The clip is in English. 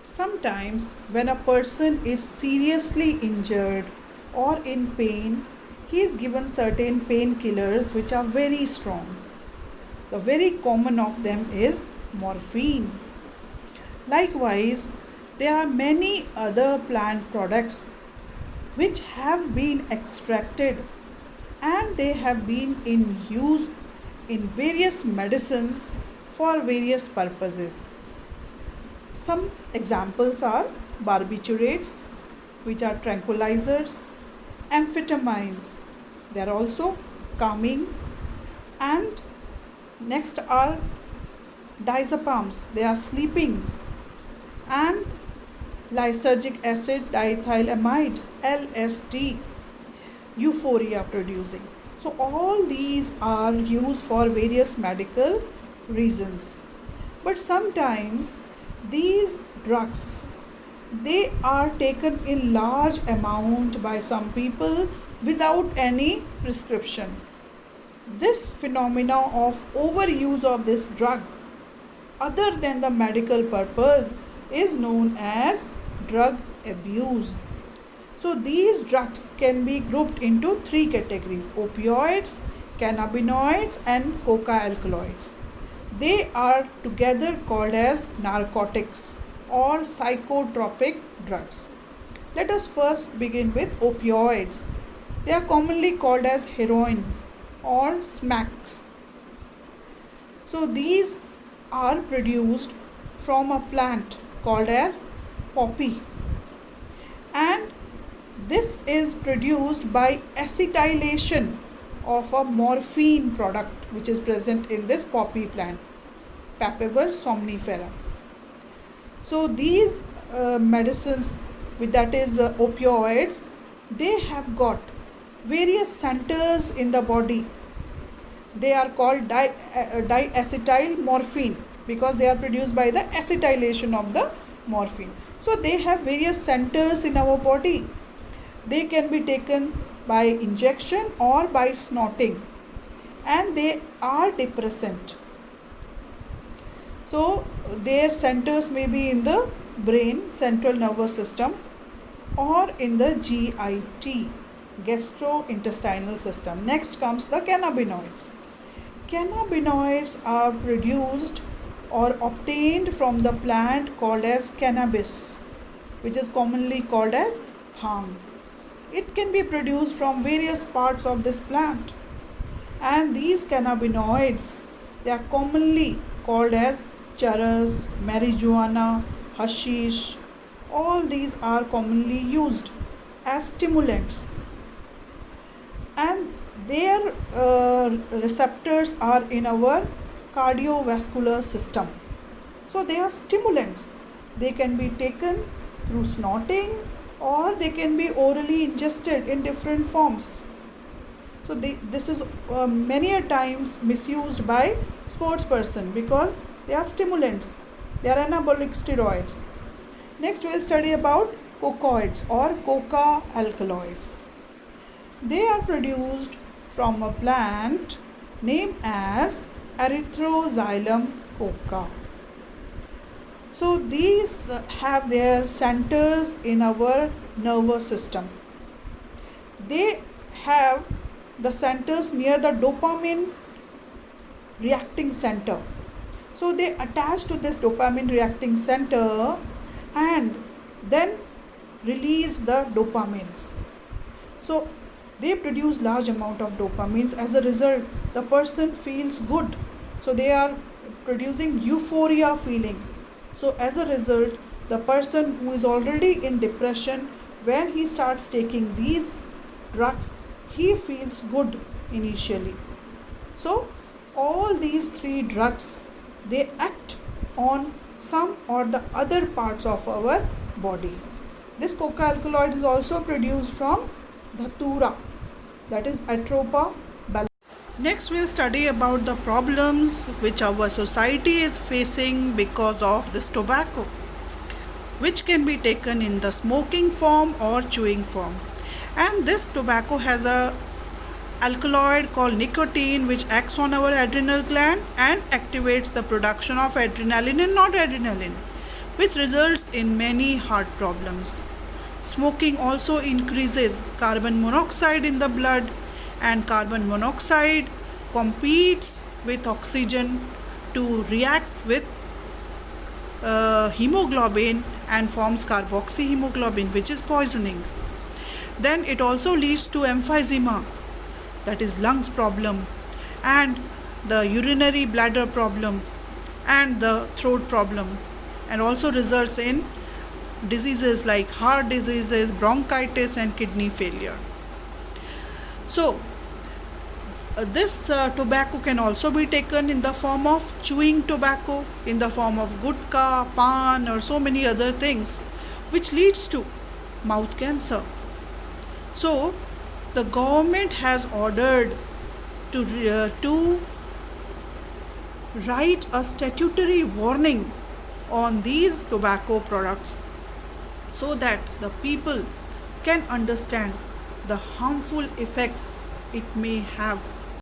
Sometimes, when a person is seriously injured or in pain, he is given certain painkillers which are very strong. The very common of them is morphine. Likewise, there are many other plant products which have been extracted and they have been in use in various medicines for various purposes. Some examples are barbiturates, which are tranquilizers, amphetamines, they are also calming, and next are diazepams, they are sleeping, and lysergic acid diethylamide, LSD, euphoria producing. So all these are used for various medical reasons. But sometimes these drugs, they are taken in large amount by some people without any prescription. This phenomena of overuse of this drug other than the medical purpose is known as drug abuse. So these drugs can be grouped into three categories: opioids, cannabinoids, and coca alkaloids. They are together called as narcotics or psychotropic drugs. Let us first begin with opioids. They are commonly called as heroin or smack. So these are produced from a plant called as poppy, and this is produced by acetylation of a morphine product which is present in this poppy plant, Papaver somnifera. So these medicines, that is opioids, they have got various centers in the body. They are called diacetyl morphine because they are produced by the acetylation of the morphine. So they have various centers in our body. They can be taken by injection or by snorting, and they are depressant. So their centers may be in the brain, central nervous system, or in the GIT, gastrointestinal system. Next comes the cannabinoids. Cannabinoids are produced or obtained from the plant called as cannabis, which is commonly called as bhang. It can be produced from various parts of this plant, and these cannabinoids, they are commonly called as charas, marijuana, hashish. All these are commonly used as stimulants, and their receptors are in our cardiovascular system. So they are stimulants. They can be taken through snorting or they can be orally ingested in different forms. So this is many a times misused by sports person because they are stimulants. They are anabolic steroids. Next we will study about cocoids or coca alkaloids. They are produced from a plant named as Erythroxylum coca. So these have their centers in our nervous system. They have the centers near the dopamine reacting center. So they attach to this dopamine reacting center and then release the dopamines. So they produce large amount of dopamines. As a result, the person feels good. So they are producing euphoria feeling. So as a result, the person who is already in depression, when he starts taking these drugs, he feels good initially. So all these three drugs, they act on some or the other parts of our body. This coca alkaloid is also produced from dhatura, that is Atropa balancea. Next we'll study about the problems which our society is facing because of this tobacco, which can be taken in the smoking form or chewing form. And this tobacco has a alkaloid called nicotine, which acts on our adrenal gland and activates the production of adrenaline and noradrenaline, which results in many heart problems. Smoking also increases carbon monoxide in the blood, and carbon monoxide competes with oxygen to react with hemoglobin and forms carboxyhemoglobin, which is poisoning. Then it also leads to emphysema, that is lungs problem, and the urinary bladder problem, and the throat problem, and also results in diseases like heart diseases, bronchitis, and kidney failure. So this tobacco can also be taken in the form of chewing tobacco, in the form of gutka, pan, or so many other things, which leads to mouth cancer. So the government has ordered to write a statutory warning on these tobacco products so that the people can understand the harmful effects it may have